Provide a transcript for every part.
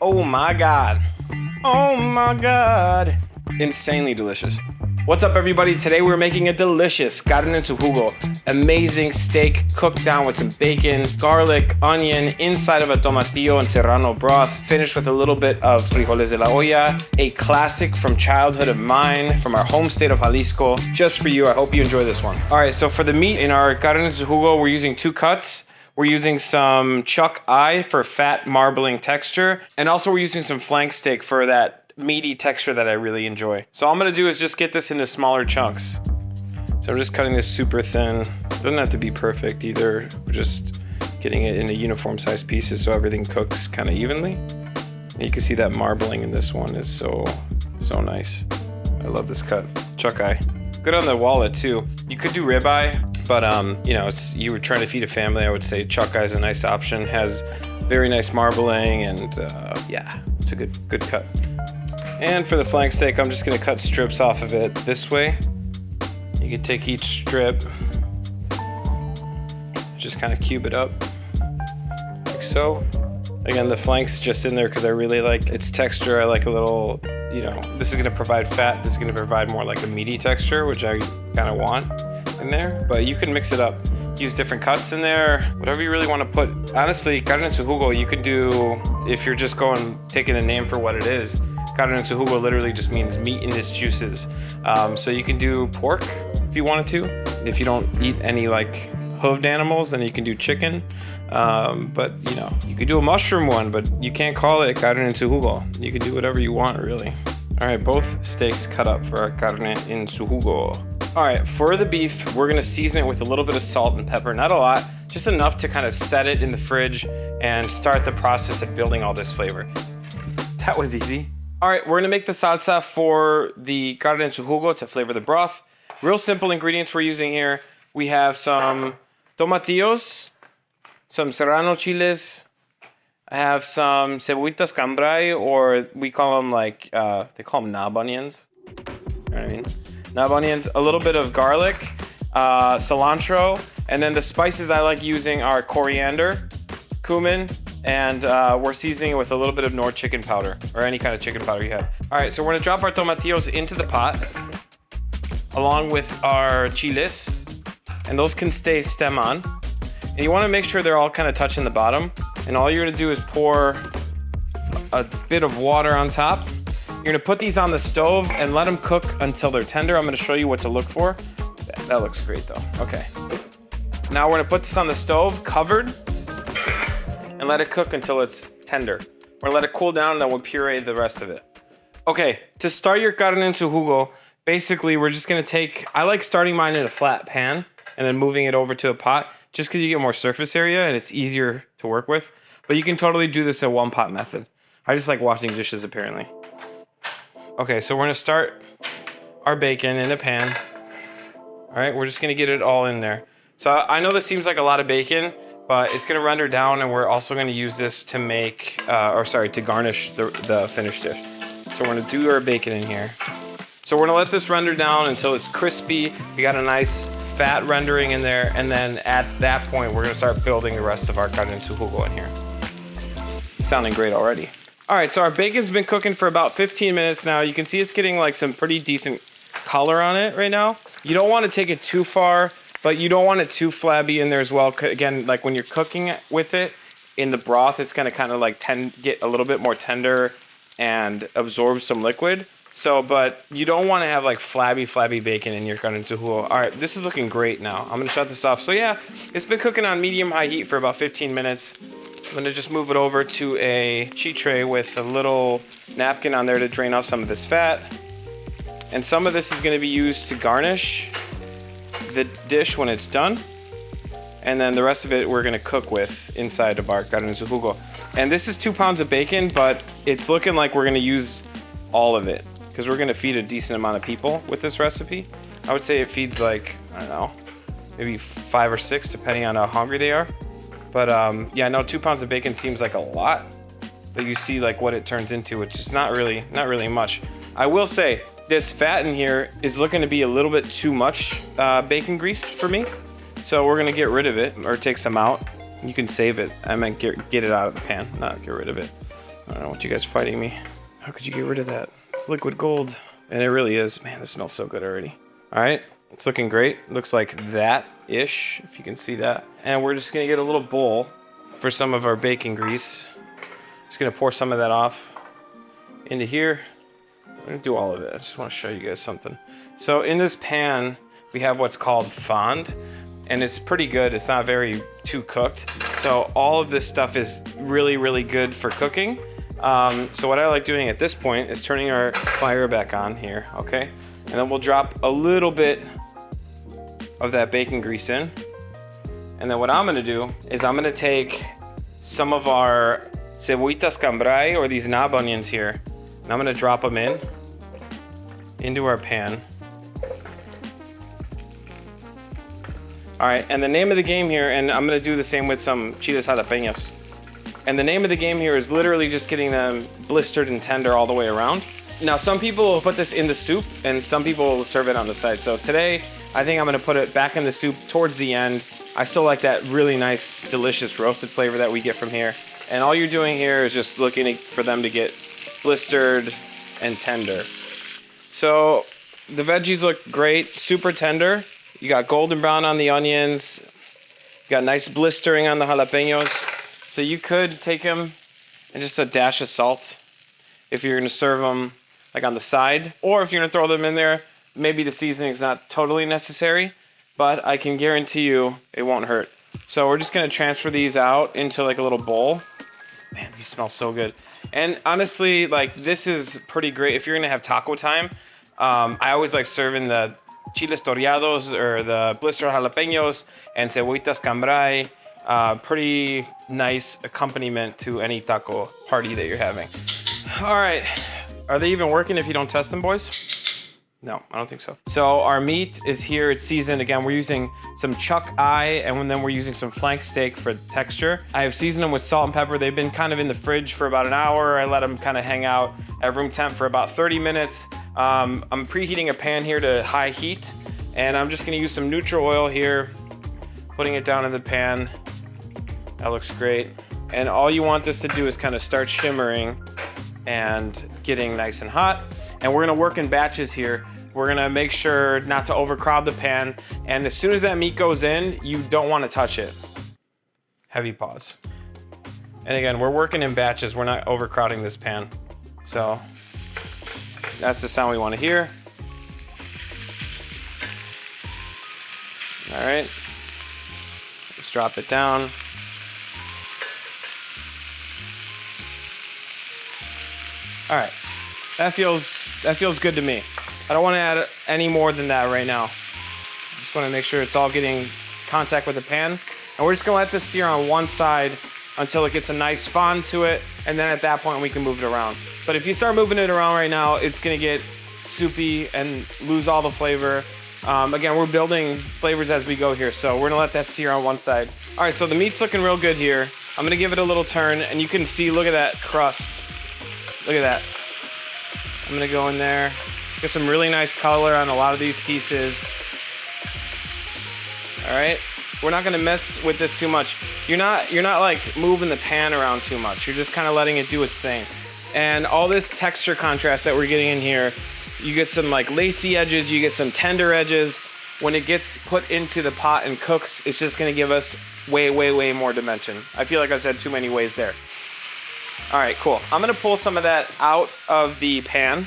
Oh my God. Oh my God. Insanely delicious. What's up, everybody? Today we're making a delicious carne en su jugo. Amazing steak cooked down with some bacon, garlic, onion, inside of a tomatillo and serrano broth, finished with a little bit of frijoles de la olla, a classic from childhood of mine, from our home state of Jalisco, just for you. I hope you enjoy this one. All right, so for the meat in our carne en su jugo, we're using 2 cuts. We're using some chuck eye for fat marbling texture, and also we're using some flank steak for that meaty texture that I really enjoy. So all I'm gonna do is just get this into smaller chunks. So I'm just cutting this super thin. Doesn't have to be perfect either. We're just getting it into uniform sized pieces so everything cooks kind of evenly. And you can see that marbling in this one is so nice. I love this cut. Chuck eye. Good on the wallet too. You could do ribeye, but you know, you were trying to feed a family, I would say chuck eye is a nice option. Has very nice marbling, and yeah, it's a good cut. And for the flank steak, I'm just gonna cut strips off of it this way. You can take each strip, just kind of cube it up, like so. Again, the flank's just in there because I really like its texture. I like a little, you know, this is gonna provide fat, this is gonna provide more like a meaty texture, which I kind of want in there. But you can mix it up, use different cuts in there, whatever you really want to put. Honestly, carne en su jugo, you could do, if you're just taking the name for what it is, carne en su jugo literally just means meat in its juices. So you can do pork if you wanted to. If you don't eat any like hooved animals, then you can do chicken. But you know, you could do a mushroom one, but you can't call it carne en su jugo. You can do whatever you want, really. All right, both steaks cut up for our carne en su jugo. All right, for the beef, we're gonna season it with a little bit of salt and pepper, not a lot, just enough to kind of set it in the fridge and start the process of building all this flavor. That was easy. All right, we're gonna make the salsa for the carne en su jugo to flavor the broth. Real simple ingredients we're using here. We have some tomatillos, some serrano chiles. I have some cebollitas cambray, or we call them like, they call them knob onions. You know what I mean? Knob onions, a little bit of garlic, cilantro, and then the spices I like using are coriander, cumin, and we're seasoning it with a little bit of Knorr chicken powder, or any kind of chicken powder you have. All right, so we're gonna drop our tomatillos into the pot, along with our chiles, and those can stay stem on. And you wanna make sure they're all kind of touching the bottom, and all you're gonna do is pour a bit of water on top. You're gonna put these on the stove and let them cook until they're tender. I'm gonna show you what to look for. That looks great though, okay. Now we're gonna put this on the stove, covered, and let it cook until it's tender. We're gonna let it cool down, and then we'll puree the rest of it. Okay, to start your carne en su jugo, basically we're just gonna I like starting mine in a flat pan and then moving it over to a pot, just because you get more surface area and it's easier to work with. But you can totally do this in a one pot method. I just like washing dishes apparently. Okay, so we're gonna start our bacon in a pan. All right, we're just gonna get it all in there. So I know this seems like a lot of bacon, but it's gonna render down, and we're also gonna use this to make, to garnish the finished dish. So we're gonna do our bacon in here. So we're gonna let this render down until it's crispy. We got a nice fat rendering in there, and then at that point, we're gonna start building the rest of our carne en su jugo in here. Sounding great already. All right, so our bacon's been cooking for about 15 minutes now. You can see it's getting like some pretty decent color on it right now. You don't wanna take it too far, but you don't want it too flabby in there as well. Again, like when you're cooking with it in the broth, it's gonna kind of like get a little bit more tender and absorb some liquid. So, but you don't want to have like flabby bacon in your carne en su jugo. All right, this is looking great now. I'm gonna shut this off. So yeah, it's been cooking on medium-high heat for about 15 minutes. I'm gonna just move it over to a sheet tray with a little napkin on there to drain off some of this fat. And some of this is gonna be used to garnish the dish when it's done. And then the rest of it we're gonna cook with inside of our carne en su jugo. And this is 2 pounds of bacon, but it's looking like we're gonna use all of it, because we're gonna feed a decent amount of people with this recipe. I would say it feeds like, I don't know, maybe 5 or 6, depending on how hungry they are. But yeah, no, 2 pounds of bacon seems like a lot, but you see like what it turns into, which is not really much. I will say this fat in here is looking to be a little bit too much bacon grease for me. So we're gonna get rid of it or take some out. You can save it. I meant get it out of the pan, not get rid of it. I don't know what you guys fighting me. How could you get rid of that? It's liquid gold. And it really is. Man, this smells so good already. All right, it's looking great. Looks like that-ish, if you can see that. And we're just gonna get a little bowl for some of our bacon grease. Just gonna pour some of that off into here. I'm gonna do all of it. I just wanna show you guys something. So in this pan, we have what's called fond, and it's pretty good. It's not very too cooked. So all of this stuff is really, really good for cooking. So what I like doing at this point is turning our fire back on here, okay? And then we'll drop a little bit of that bacon grease in. And then what I'm gonna do is I'm gonna take some of our cebollitas cambray, or these knob onions here, and I'm gonna drop them into our pan. All right, and the name of the game here, and I'm gonna do the same with some chiles jalapeños. And the name of the game here is literally just getting them blistered and tender all the way around. Now, some people will put this in the soup, and some people will serve it on the side. So today, I think I'm gonna put it back in the soup towards the end. I still like that really nice, delicious roasted flavor that we get from here. And all you're doing here is just looking for them to get blistered and tender. So the veggies look great, super tender. You got golden brown on the onions. You got nice blistering on the jalapeños. So you could take them and just a dash of salt if you're gonna serve them like on the side, or if you're gonna throw them in there, maybe the seasoning is not totally necessary, but I can guarantee you it won't hurt. So we're just gonna transfer these out into like a little bowl. Man, these smell so good. And honestly, like this is pretty great if you're gonna have taco time. I always like serving the chiles toreados or the blistered jalapeños and cebollitas cambray. Pretty nice accompaniment to any taco party that you're having. All right, are they even working if you don't test them, boys? No, I don't think so. So our meat is here, it's seasoned. Again, we're using some chuck eye, and then we're using some flank steak for texture. I have seasoned them with salt and pepper. They've been kind of in the fridge for about an hour. I let them kind of hang out at room temp for about 30 minutes. I'm preheating a pan here to high heat, and I'm just gonna use some neutral oil here, putting it down in the pan. That looks great. And all you want this to do is kind of start shimmering and getting nice and hot. And we're gonna work in batches here. We're gonna make sure not to overcrowd the pan. And as soon as that meat goes in, you don't wanna touch it. Heavy pause. And again, we're working in batches. We're not overcrowding this pan. So that's the sound we wanna hear. All right, let's drop it down. All right, that feels good to me. I don't want to add any more than that right now. Just want to make sure it's all getting contact with the pan. And we're just gonna let this sear on one side until it gets a nice fond to it. And then at that point, we can move it around. But if you start moving it around right now, it's gonna get soupy and lose all the flavor. Again, we're building flavors as we go here. So we're gonna let that sear on one side. All right, so the meat's looking real good here. I'm gonna give it a little turn, and you can see, look at that crust. Look at that. I'm gonna go in there, get some really nice color on a lot of these pieces. All right, we're not gonna mess with this too much. You're not like moving the pan around too much. You're just kind of letting it do its thing. And all this texture contrast that we're getting in here, you get some like lacy edges, you get some tender edges. When it gets put into the pot and cooks, it's just gonna give us way, way, way more dimension. I feel like I said too many ways there. All right, cool. I'm gonna pull some of that out of the pan.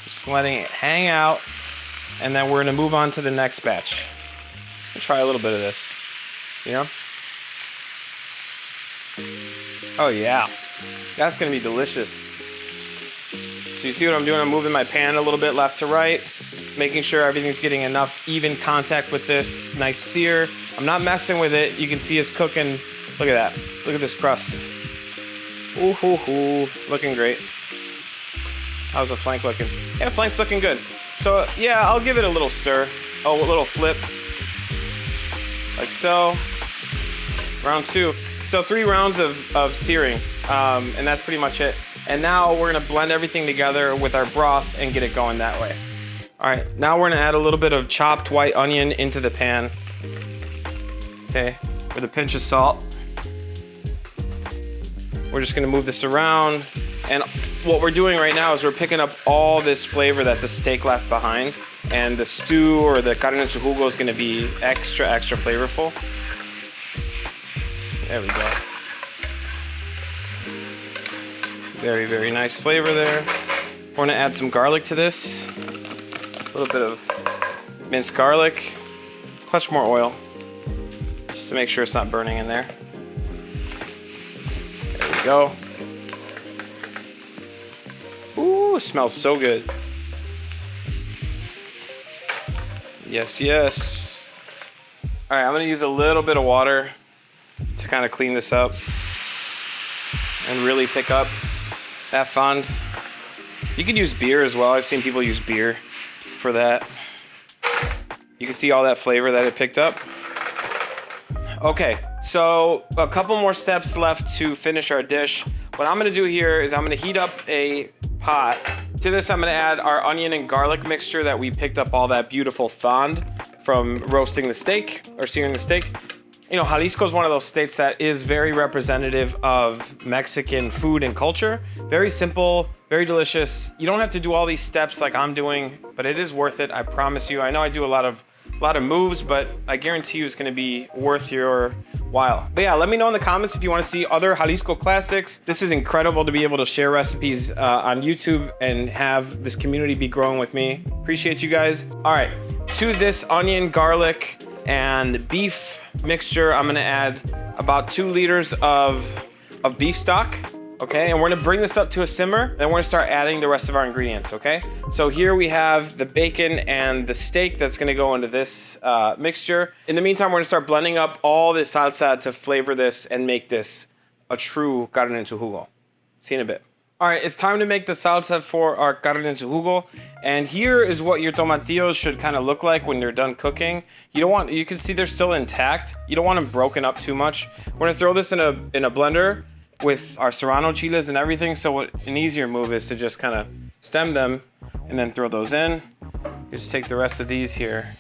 Just letting it hang out, and then we're gonna move on to the next batch. I'll try a little bit of this, you know? Oh yeah, that's gonna be delicious. So you see what I'm doing? I'm moving my pan a little bit left to right, making sure everything's getting enough even contact with this nice sear. I'm not messing with it. You can see it's cooking. Look at that. Look at this crust. Ooh, hoo, hoo. Looking great. How's the flank looking? Yeah, flank's looking good. So yeah, I'll give it a little stir. Oh, a little flip. Like so. Round 2. So 3 rounds of searing, and that's pretty much it. And now we're gonna blend everything together with our broth and get it going that way. All right, now we're gonna add a little bit of chopped white onion into the pan. okay, with a pinch of salt. We're just gonna move this around. And what we're doing right now is we're picking up all this flavor that the steak left behind, and the stew or the carne en su jugo is gonna be extra, extra flavorful. There we go. Very, very nice flavor there. We're gonna add some garlic to this. A little bit of minced garlic. Touch more oil, just to make sure it's not burning in there. There we go. Ooh, it smells so good. Yes, yes. All right, I'm gonna use a little bit of water to kind of clean this up and really pick up that fond. You could use beer as well. I've seen people use beer for that. You can see all that flavor that it picked up. Okay, so a couple more steps left to finish our dish. What I'm gonna do here is I'm gonna heat up a pot. To this, I'm gonna add our onion and garlic mixture that we picked up all that beautiful fond from roasting the steak or searing the steak. You know, Jalisco is one of those states that is very representative of Mexican food and culture. Very simple, very delicious. You don't have to do all these steps like I'm doing, but it is worth it, I promise you. I know I do a lot of moves, but I guarantee you it's gonna be worth your while. But yeah, let me know in the comments if you wanna see other Jalisco classics. This is incredible to be able to share recipes on YouTube and have this community be growing with me. Appreciate you guys. All right, to this onion, garlic, and beef mixture, I'm gonna add about 2 liters of beef stock. Okay, and we're gonna bring this up to a simmer, then we're gonna start adding the rest of our ingredients, okay? So here we have the bacon and the steak that's gonna go into this mixture. In the meantime, we're gonna start blending up all this salsa to flavor this and make this a true carne en su jugo. See you in a bit. All right, it's time to make the salsa for our carne en su jugo. And here is what your tomatillos should kind of look like when they're done cooking. You can see they're still intact. You don't want them broken up too much. We're gonna throw this in a blender with our serrano chiles and everything. So an easier move is to just kind of stem them and then throw those in. Just take the rest of these here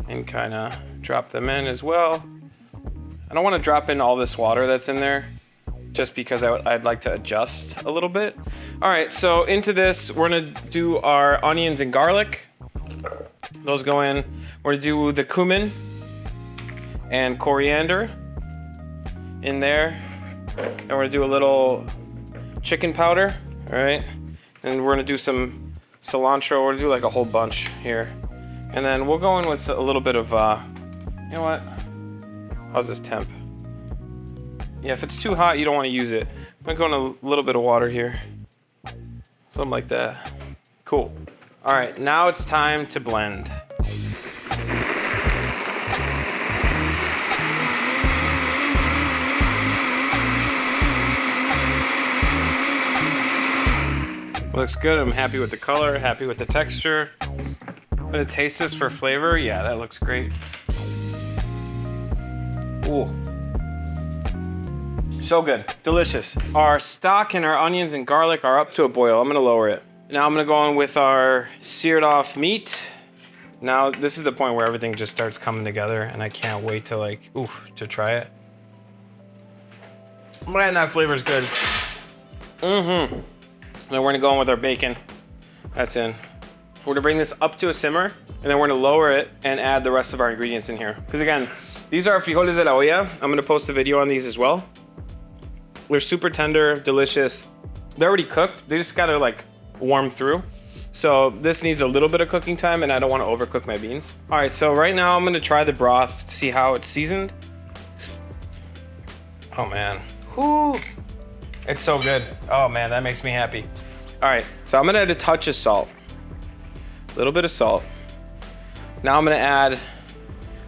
and kind of drop them in as well. I don't want to drop in all this water that's in there just because I'd like to adjust a little bit. All right, so into this, we're gonna do our onions and garlic. Those go in. We're gonna do the cumin and coriander in there. And we're gonna do a little chicken powder, all right? And we're gonna do some cilantro. We're gonna do like a whole bunch here. And then we'll go in with a little bit of, you know what? How's this temp? Yeah, if it's too hot, you don't wanna use it. I'm gonna go in a little bit of water here. Something like that. Cool. All right, now it's time to blend. Looks good. I'm happy with the color, happy with the texture. I'm gonna taste this for flavor. Yeah, that looks great. Ooh. So good, delicious. Our stock and our onions and garlic are up to a boil. I'm gonna lower it. Now I'm gonna go in with our seared off meat. Now this is the point where everything just starts coming together and I can't wait to to try it. Man, that flavor's good. Mm-hmm. Then we're gonna go in with our bacon. That's in. We're gonna bring this up to a simmer, and then we're gonna lower it and add the rest of our ingredients in here. Because again, these are frijoles de la olla. I'm gonna post a video on these as well. They're super tender, delicious. They're already cooked. They just gotta warm through. So this needs a little bit of cooking time, and I don't wanna overcook my beans. All right, so right now I'm gonna try the broth, see how it's seasoned. Oh man, whoo. It's so good. Oh man, that makes me happy. All right, so I'm gonna add a touch of salt. A little bit of salt. Now I'm gonna add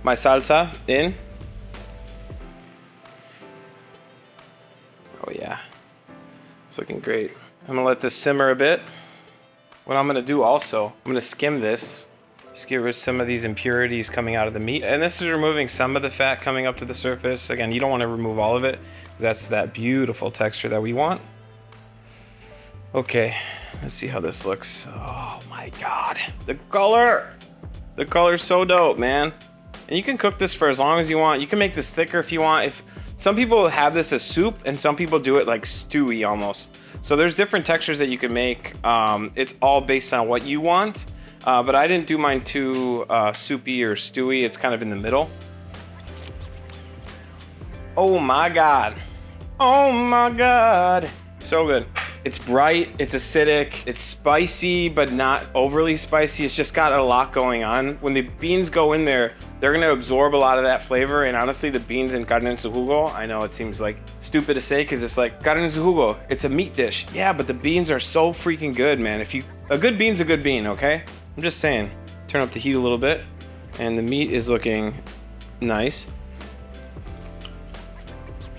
my salsa in. Oh yeah, it's looking great. I'm gonna let this simmer a bit. What I'm gonna do also, I'm gonna skim this. Just get rid of some of these impurities coming out of the meat. And this is removing some of the fat coming up to the surface. Again, you don't wanna remove all of it, because that's that beautiful texture that we want. Okay, let's see how this looks. Oh my God, the color. The color's so dope, man. And you can cook this for as long as you want. You can make this thicker if you want. If some people have this as soup and some people do it like stewy almost. So there's different textures that you can make. It's all based on what you want. But I didn't do mine too soupy or stewy. It's kind of in the middle. Oh my God. Oh my God. So good. It's bright, it's acidic, it's spicy, but not overly spicy. It's just got a lot going on. When the beans go in there, they're gonna absorb a lot of that flavor. And honestly, the beans in carne en su jugo, I know it seems like stupid to say because it's like carne en su jugo, it's a meat dish. Yeah, but the beans are so freaking good, man. A good bean's a good bean, okay? I'm just saying. Turn up the heat a little bit. And the meat is looking nice.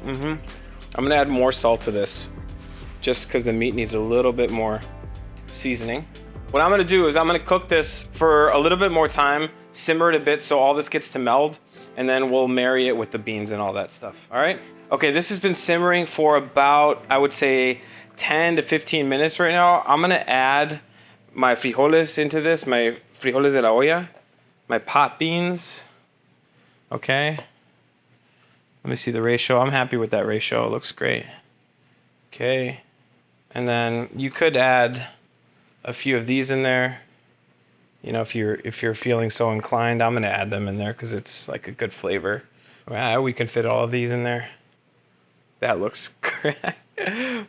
I'm gonna add more salt to this, just because the meat needs a little bit more seasoning. What I'm gonna do is I'm gonna cook this for a little bit more time, simmer it a bit so all this gets to meld, and then we'll marry it with the beans and all that stuff, all right? Okay, this has been simmering for about, I would say, 10 to 15 minutes right now. I'm gonna add my frijoles into this, my frijoles de la olla, my pot beans, okay? Let me see the ratio. I'm happy with that ratio, it looks great. Okay. And then you could add a few of these in there. You know, if you're feeling so inclined, I'm gonna add them in there because it's like a good flavor. Wow, we can fit all of these in there. That looks great.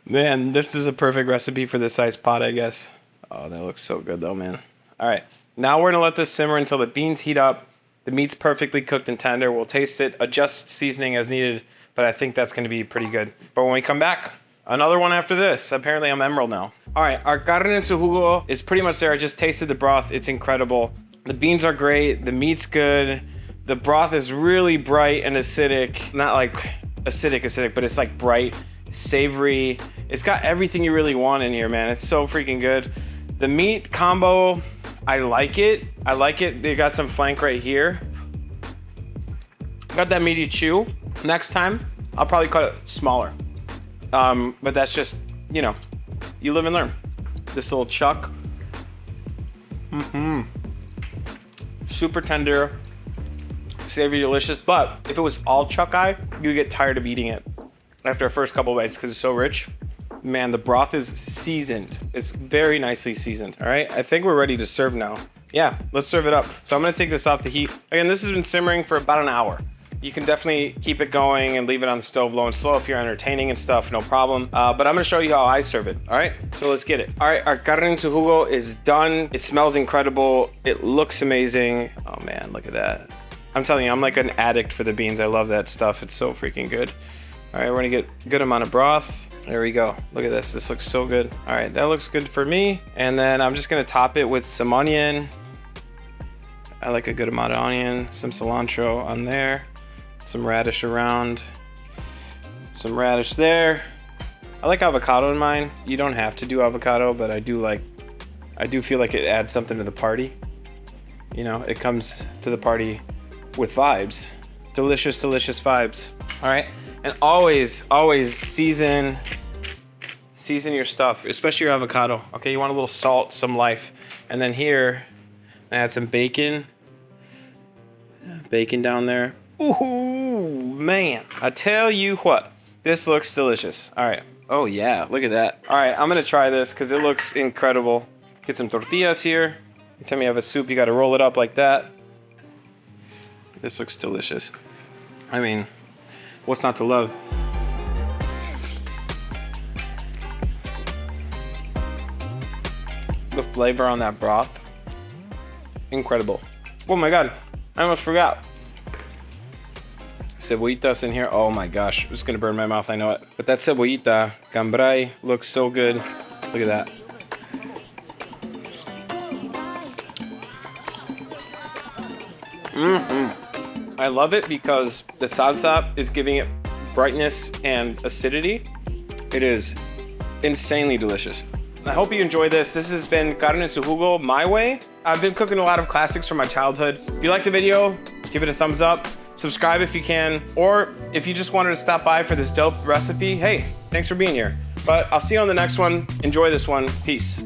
Man, this is a perfect recipe for this size pot, I guess. Oh, that looks so good though, man. All right, now we're gonna let this simmer until the beans heat up. The meat's perfectly cooked and tender. We'll taste it, adjust seasoning as needed, but I think that's gonna be pretty good. But when we come back, another one after this. Apparently I'm Emerald now. All right, our carne en su jugo is pretty much there. I just tasted the broth. It's incredible. The beans are great. The meat's good. The broth is really bright and acidic. Not like acidic, but it's like bright, savory. It's got everything you really want in here, man. It's so freaking good. The meat combo, I like it. I like it. They got some flank right here. Got that meaty chew. Next time, I'll probably cut it smaller. But that's just, you know, you live and learn. This little chuck. Super tender, savory, delicious. But if it was all chuck eye, you get tired of eating it after a first couple bites because it's so rich. Man, the broth is seasoned. It's very nicely seasoned. All right, I think we're ready to serve now. Yeah, let's serve it up. So I'm gonna take this off the heat. Again, this has been simmering for about an hour. You can definitely keep it going and leave it on the stove low and slow if you're entertaining and stuff, no problem. But I'm gonna show you how I serve it, all right? So let's get it. All right, our carne en su jugo is done. It smells incredible. It looks amazing. Oh man, look at that. I'm telling you, I'm like an addict for the beans. I love that stuff. It's so freaking good. All right, we're gonna get a good amount of broth. There we go. Look at this. This looks so good. All right, that looks good for me. And then I'm just gonna top it with some onion. I like a good amount of onion, some cilantro on there. Some radish around, some radish there. I like avocado in mine. You don't have to do avocado, but I do feel like it adds something to the party. You know, it comes to the party with vibes. Delicious, delicious vibes. All right, and always season your stuff, especially your avocado. Okay, you want a little salt, some life. And then here, I add some bacon. Bacon down there. Ooh, man, I tell you what, this looks delicious. All right, oh yeah, look at that. All right, I'm gonna try this because it looks incredible. Get some tortillas here. Anytime you have a soup, you gotta roll it up like that. This looks delicious. I mean, what's not to love? The flavor on that broth, incredible. Oh my God, I almost forgot. Cebollitas in here. Oh my gosh, it's gonna burn my mouth, I know it. But that cebollita, cambray, looks so good. Look at that. I love it because the salsa is giving it brightness and acidity. It is insanely delicious. I hope you enjoy this. This has been carne en su jugo my way. I've been cooking a lot of classics from my childhood. If you like the video, give it a thumbs up. Subscribe if you can, or if you just wanted to stop by for this dope recipe, hey, thanks for being here. But I'll see you on the next one. Enjoy this one. Peace.